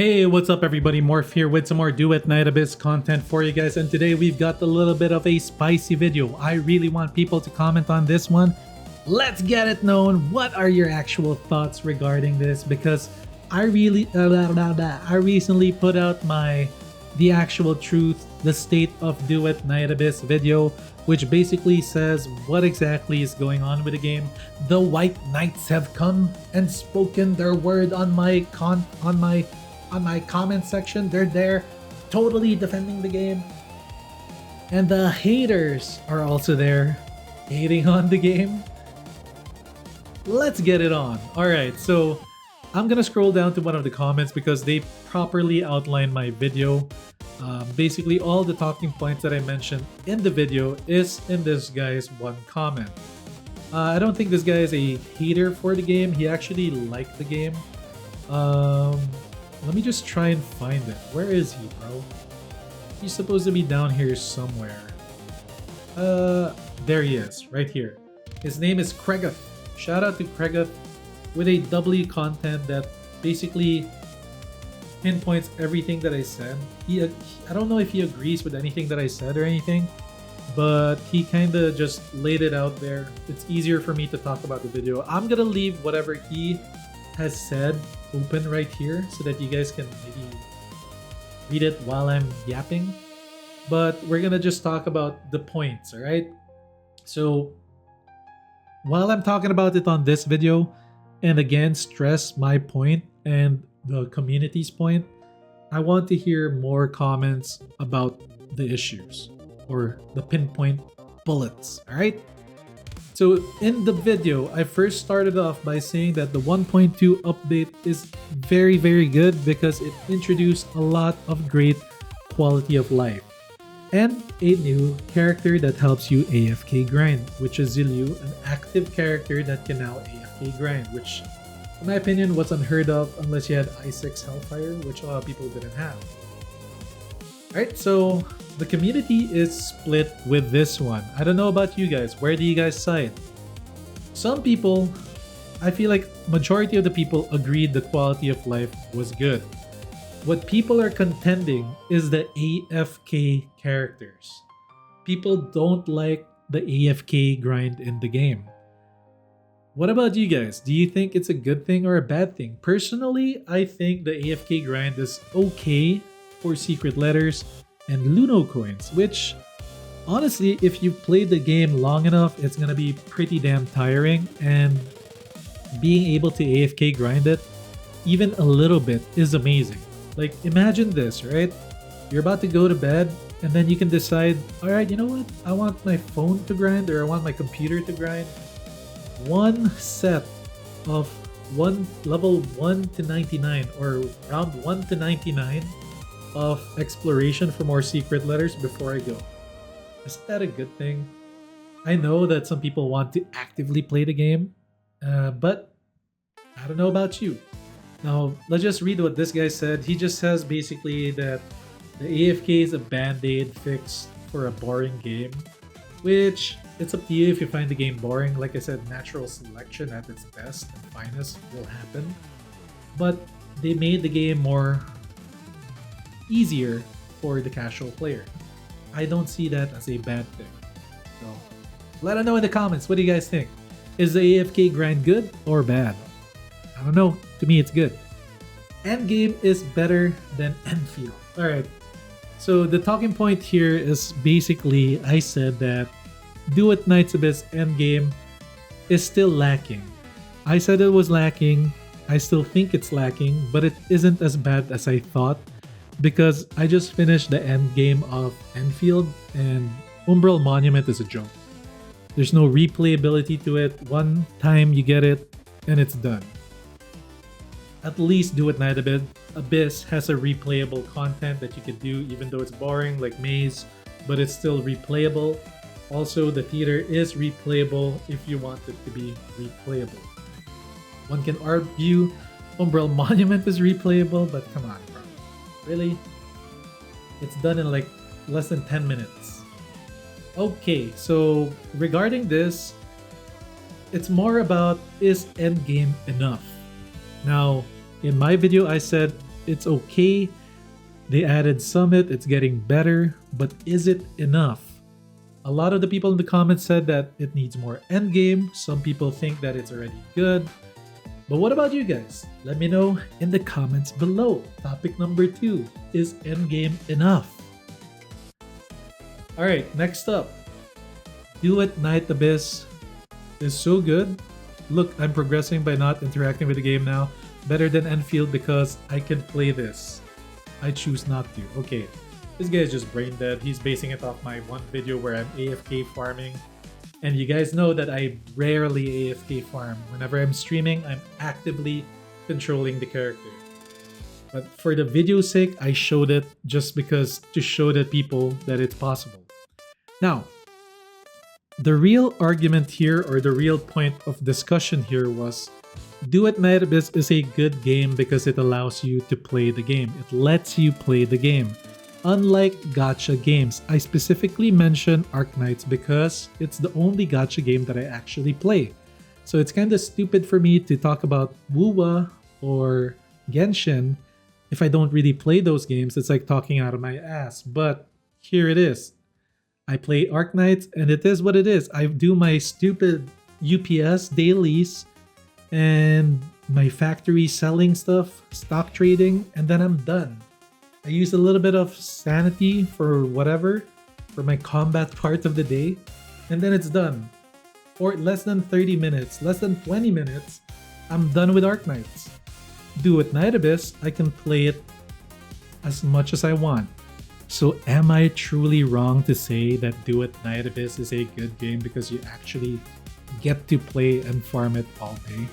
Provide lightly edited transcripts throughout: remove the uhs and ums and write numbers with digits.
Hey, what's up everybody? Morph here with some more Duet Night Abyss content for you guys, and today we've got a little bit of a spicy video. I really want people to comment on this one. Let's get it known. What are your actual thoughts regarding this? Because I recently put out the actual truth, the state of Duet Night Abyss video, which basically says what exactly is going on with the game. The White Knights have come and spoken their word on my comment section. They're there totally defending the game, and the haters are also there hating on the game. Let's get it on. Alright, so I'm gonna scroll down to one of the comments because they properly outlined my video. Basically all the talking points that I mentioned in the video is in this guy's one comment. I don't think this guy is a hater for the game. He actually liked the game. Let me just try and find it. Where is he, bro? He's supposed to be down here somewhere. There he is, right here. His name is Kregoth. Shout out to Kregoth with a W content that basically pinpoints everything that I said. I don't know if he agrees with anything that I said or anything, but he kind of just laid it out there. It's easier for me to talk about the video. I'm gonna leave whatever he has said open right here so that you guys can maybe read it while I'm yapping. But we're gonna just talk about the points, alright? So while I'm talking about it on this video, and again stress my point and the community's point, I want to hear more comments about the issues or the pinpoint bullets, alright? So in the video, I first started off by saying that the 1.2 update is very good because it introduced a lot of great quality of life and a new character that helps you AFK grind, which is Zilyu, an active character that can now AFK grind, which in my opinion was unheard of unless you had i6 Hellfire, which a lot of people didn't have. Alright, so the community is split with this one. I don't know about you guys. Where do you guys side? Some people, I feel like majority of the people agreed the quality of life was good. What people are contending is the AFK characters. People don't like the AFK grind in the game. What about you guys? Do you think it's a good thing or a bad thing? Personally, I think the AFK grind is okay for secret letters and Luno coins, which honestly, if you played the game long enough, it's gonna be pretty damn tiring, and being able to AFK grind it even a little bit is amazing. Like imagine this, right? You're about to go to bed and then you can decide, alright, you know what? I want my phone to grind or I want my computer to grind. One set of level 1 to 99 or round 1 to 99 of exploration for more secret letters before I go. Is that a good thing? I know that some people want to actively play the game, but I don't know about you. Now, let's just read what this guy said. He just says basically that the AFK is a band-aid fix for a boring game, which it's up to you if you find the game boring. Like I said, natural selection at its best and finest will happen, but they made the game more easier for the casual player. I don't see that as a bad thing. So let us know in the comments, what do you guys think? Is the AFK grind good or bad? I don't know. To me, it's good. Endgame is better than Enfield. Alright. So the talking point here is basically I said that Duet Night Abyss Endgame is still lacking. I said it was lacking. I still think it's lacking, but it isn't as bad as I thought, because I just finished the end game of Enfield and Umbral Monument is a joke. There's no replayability to it. One time you get it and it's done. At least Duet Night Abyss has a replayable content that you can do even though it's boring like Maze, but it's still replayable. Also, the theater is replayable if you want it to be replayable. One can argue Umbral Monument is replayable, but come on, bro. Really? It's done in like less than 10 minutes. Okay, so regarding this, it's more about, is Endgame enough? Now, in my video I said It's okay. They added Summit, it's getting better, but is it enough? A lot of the people in the comments said that it needs more endgame. Some people think that it's already good. But what about you guys? Let me know in the comments below. Topic number 2, is endgame enough? Alright, next up. Duet Night Abyss is so good. Look, I'm progressing by not interacting with the game now. Better than Enfield because I can play this. I choose not to. Okay, this guy is just brain dead. He's basing it off my one video where I'm AFK farming. And you guys know that I rarely AFK farm. Whenever I'm streaming, I'm actively controlling the character. But for the video's sake, I showed it just because to show the people that it's possible. Now, the real argument here, or the real point of discussion here, was Duet Night Abyss is a good game because it allows you to play the game. It lets you play the game. Unlike gacha games, I specifically mention Arknights because it's the only gacha game that I actually play. So it's kind of stupid for me to talk about Wuwa or Genshin if I don't really play those games. It's like talking out of my ass. But here it is. I play Arknights and it is what it is. I do my stupid UPS dailies and my factory selling stuff, stock trading, and then I'm done. I use a little bit of sanity for whatever, for my combat part of the day, and then it's done. For less than 30 minutes, less than 20 minutes, I'm done with Arknights. Duet Night Abyss, I can play it as much as I want. So am I truly wrong to say that Duet Night Abyss is a good game because you actually get to play and farm it all day?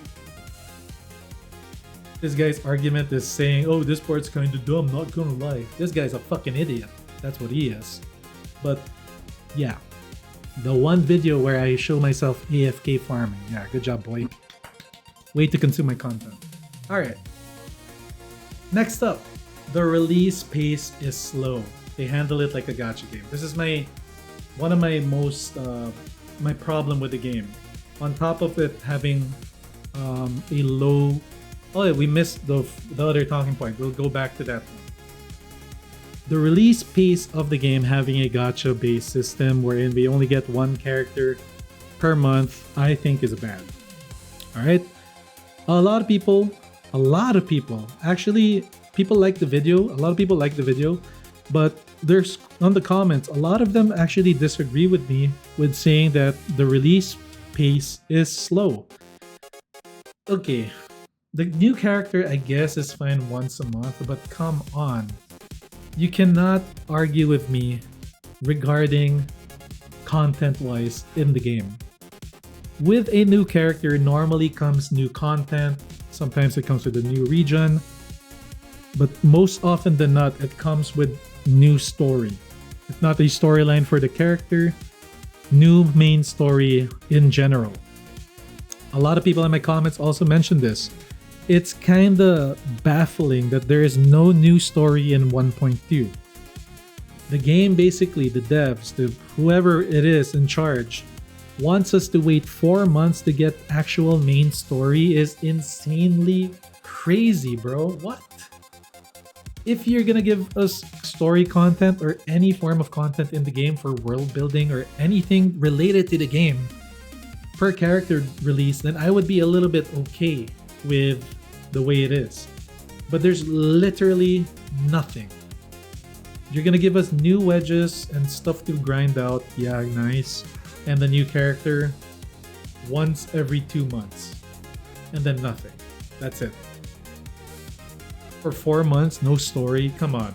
This guy's argument is saying, oh, this part's kind of dumb, not gonna lie. This guy's a fucking idiot. That's what he is. But yeah, the one video where I show myself AFK farming. Yeah, good job, boy. Way to consume my content. Alright. Next up, the release pace is slow. They handle it like a gacha game. This is one of my most my problem with the game. On top of it having a low. Oh yeah, we missed the other talking point. We'll go back to that one. The release pace of the game having a gacha based system wherein we only get one character per month, I think is bad. Alright? A lot of people, actually, people like the video. A lot of people like the video, but there's on the comments, a lot of them actually disagree with me with saying that the release pace is slow. Okay, the new character I guess is fine once a month, but come on. You cannot argue with me regarding content-wise in the game. With a new character normally comes new content. Sometimes it comes with a new region, but most often than not, it comes with new story. If not a storyline for the character, new main story in general. A lot of people in my comments also mentioned this. It's kinda baffling that there is no new story in 1.2. The game, basically, the devs, whoever it is in charge, wants us to wait 4 months to get actual main story is insanely crazy, bro. What? If you're gonna give us story content or any form of content in the game for world building or anything related to the game per character release, then I would be a little bit okay with the way it is. But there's literally nothing. You're gonna give us new wedges and stuff to grind out, yeah, nice, and the new character once every 2 months, and then nothing. That's it. For 4 months, no story, come on.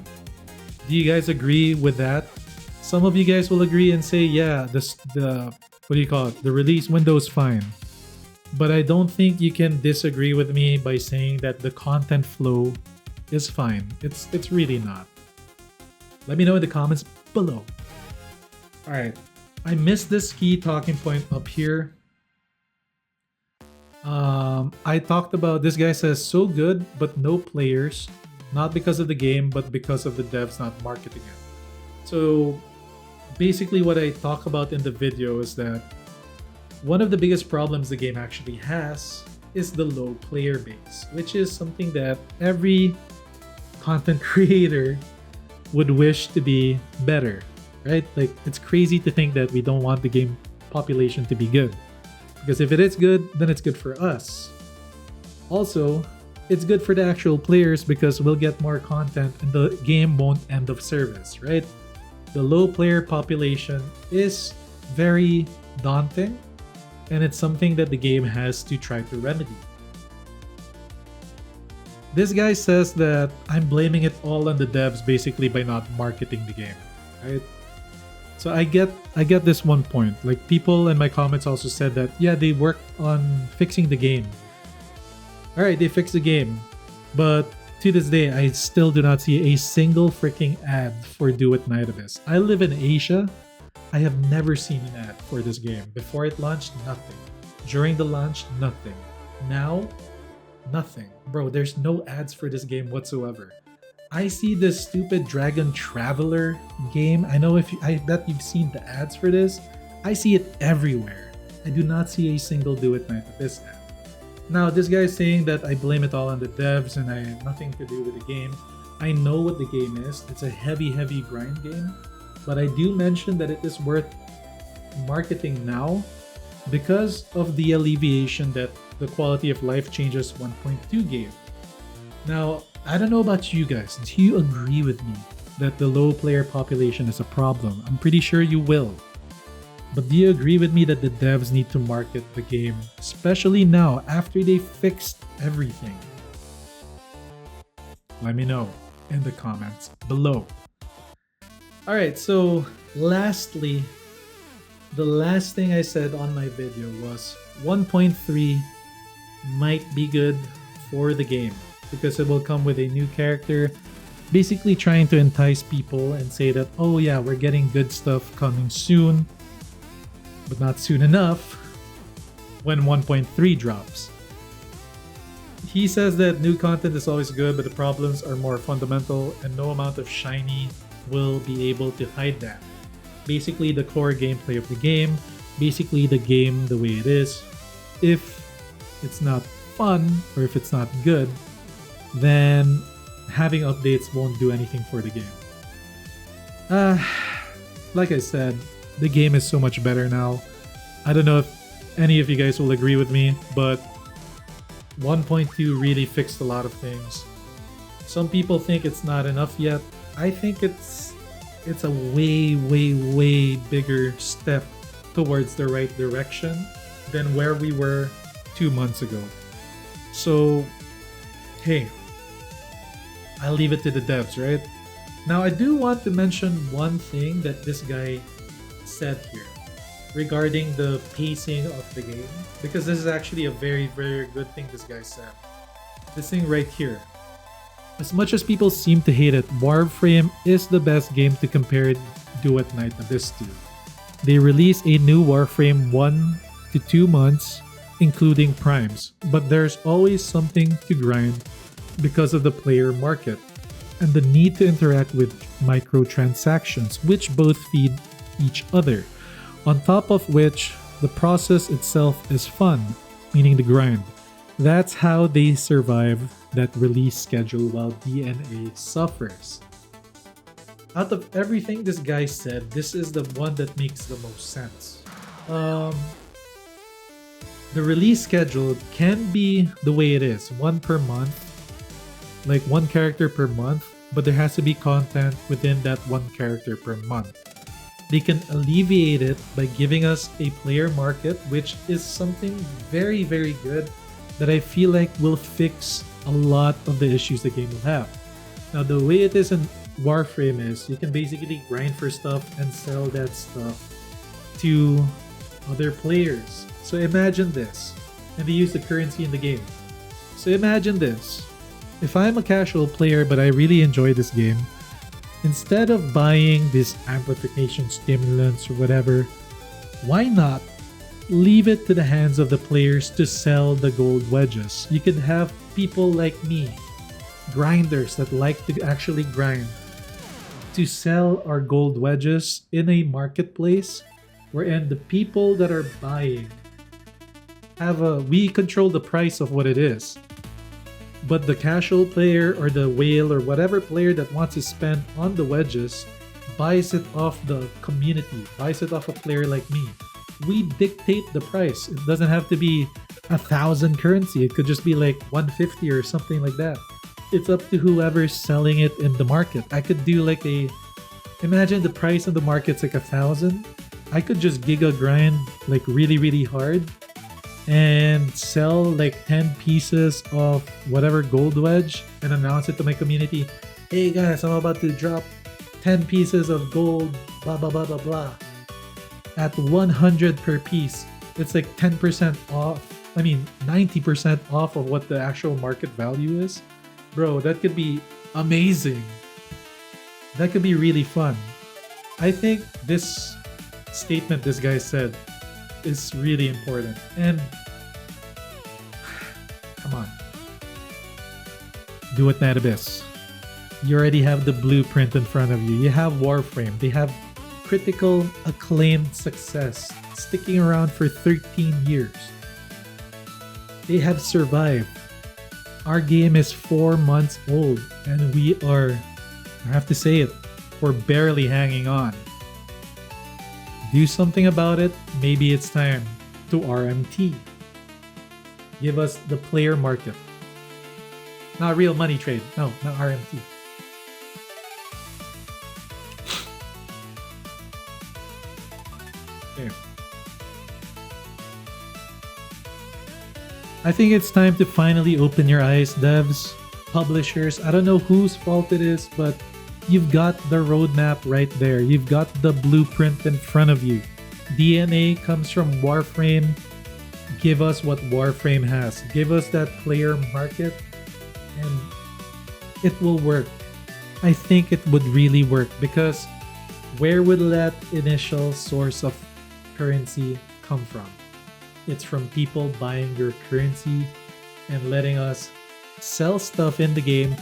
Do you guys agree with that? Some of you guys will agree and say, yeah, the what do you call it? The release window is fine. But I don't think you can disagree with me by saying that the content flow is fine. It's really not. Let me know in the comments below. Alright, I missed this key talking point up here. I talked about, this guy says, so good, but no players. Not because of the game, but because of the devs not marketing it. So basically what I talk about in the video is that one of the biggest problems the game actually has is the low player base, which is something that every content creator would wish to be better, right? Like, it's crazy to think that we don't want the game population to be good. Because if it is good, then it's good for us. Also, it's good for the actual players because we'll get more content and the game won't end of service, right? The low player population is very daunting, and it's something that the game has to try to remedy. This guy says that I'm blaming it all on the devs basically by not marketing the game, right? So I get this one point. Like, people in my comments also said that yeah, they worked on fixing the game. All right, they fixed the game, but to this day I still do not see a single freaking ad for Duet Night Abyss. I live in Asia. I have never seen an ad for this game. Before it launched, nothing. During the launch, nothing. Now, nothing. Bro, there's no ads for this game whatsoever. I see this stupid Dragon Traveler game. I bet you've seen the ads for this. I see it everywhere. I do not see a single Duet Night Abyss ad. Now, this guy is saying that I blame it all on the devs and I have nothing to do with the game. I know what the game is. It's a heavy grind game. But I do mention that it is worth marketing now because of the alleviation that the quality of life changes 1.2 gave. Now, I don't know about you guys. Do you agree with me that the low player population is a problem? I'm pretty sure you will. But do you agree with me that the devs need to market the game, especially now after they fixed everything? Let me know in the comments below. Alright, so lastly, the last thing I said on my video was 1.3 might be good for the game because it will come with a new character, basically trying to entice people and say that, oh yeah, we're getting good stuff coming soon, but not soon enough when 1.3 drops. He says that new content is always good, but the problems are more fundamental and no amount of shiny will be able to hide that. Basically, the core gameplay of the game, basically the game the way it is. If it's not fun or if it's not good, then having updates won't do anything for the game. Like I said, the game is so much better now. I don't know if any of you guys will agree with me, but 1.2 really fixed a lot of things. Some people think it's not enough yet. I think it's a way bigger step towards the right direction than where we were 2 months ago. So, hey, I'll leave it to the devs, right? Now, I do want to mention one thing that this guy said here regarding the pacing of the game, because this is actually a very good thing this guy said. This thing right here. As much as people seem to hate it, Warframe is the best game to compare Duet Night Abyss to. They release a new Warframe 1 to 2 months, including primes, but there's always something to grind because of the player market and the need to interact with microtransactions, which both feed each other. On top of which, the process itself is fun, meaning the grind. That's how they survive that release schedule while DNA suffers. Out of everything this guy said, this is the one that makes the most sense. The release schedule can be the way it is, one per month, like one character per month, but there has to be content within that one character per month. They can alleviate it by giving us a player market, which is something very good that I feel like will fix a lot of the issues the game will have. Now, the way it is in Warframe is you can basically grind for stuff and sell that stuff to other players. So imagine this, and they use the currency in the game. So imagine this. If I'm a casual player but I really enjoy this game, instead of buying these amplification stimulants or whatever, why not leave it to the hands of the players to sell the gold wedges? You could have people like me, grinders that like to actually grind, to sell our gold wedges in a marketplace wherein the people that are buying we control the price of what it is. But the casual player or the whale or whatever player that wants to spend on the wedges buys it off the community, buys it off a player like me. We dictate the price. It doesn't have to be 1,000 currency. It could just be like 150 or something like that. It's up to whoever's selling it in the market. I could do like imagine the price of the market's like 1,000. I could just giga grind like really, really hard and sell like 10 pieces of whatever gold wedge and announce it to my community. Hey guys, I'm about to drop 10 pieces of gold, blah, blah, blah, blah, blah. At 100 per piece. It's like 10% off. 90% off of what the actual market value is. Bro, that could be amazing. That could be really fun. I think this statement this guy said is really important. And come on. Duet Night Abyss. You already have the blueprint in front of you. You have Warframe. They have critical acclaimed success, sticking around for 13 years. They have survived. Our game is 4 months old and we are, I have to say it, we're barely hanging on. Do something about it. Maybe it's time to RMT. Give us the player market. Not real money trade. No, not RMT. Okay. I think it's time to finally open your eyes, devs, publishers. I don't know whose fault it is, but you've got the roadmap right there. You've got the blueprint in front of you. DNA comes from Warframe. Give us what Warframe has. Give us that player market and it will work. I think it would really work because where would that initial source of currency come from? It's from people buying your currency and letting us sell stuff in the game,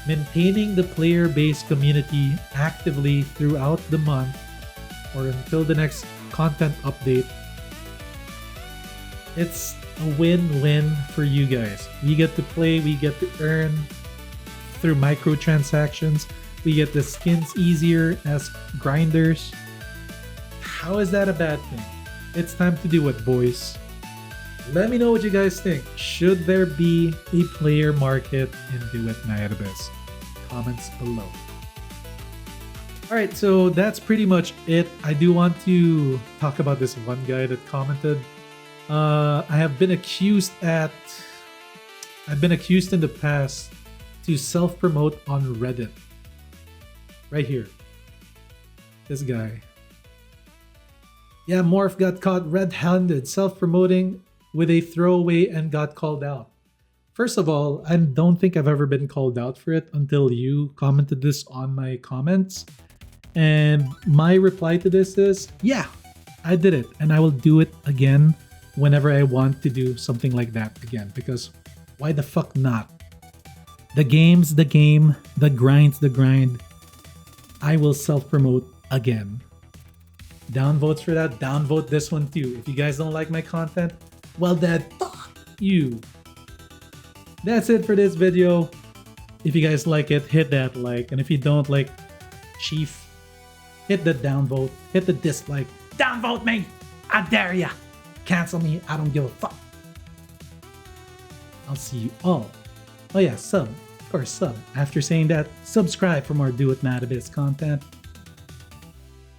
maintaining the player-based community actively throughout the month or until the next content update. It's a win-win for you guys. We get to play, we get to earn through microtransactions, we get the skins easier as grinders. How is that a bad thing? It's time to do it, boys. Let me know what you guys think. Should there be a player market in Duet Night Abyss? Comments below. Alright, so that's pretty much it. I do want to talk about this one guy that commented. I've been accused in the past to self-promote on Reddit. Right here. This guy. Yeah, Morph got caught red-handed self-promoting with a throwaway and got called out. First of all, I don't think I've ever been called out for it until you commented this on my comments. And my reply to this is, yeah, I did it and I will do it again whenever I want to do something like that again. Because why the fuck not? The game's the game, the grind's the grind. I will self-promote again. Downvotes for that, downvote this one too. If you guys don't like my content, well then, fuck you. That's it for this video. If you guys like it, hit that like. And if you don't like Chief, hit the downvote, hit the dislike. Downvote me! I dare ya! Cancel me, I don't give a fuck. I'll see you all. Oh yeah, sub. Of course, sub. After saying that, subscribe for more Duet Night Abyss content.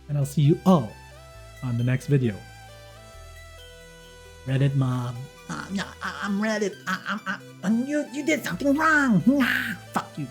And I'll see you all on the next video. Reddit mob. I'm Reddit. You did something wrong. Nah, fuck you.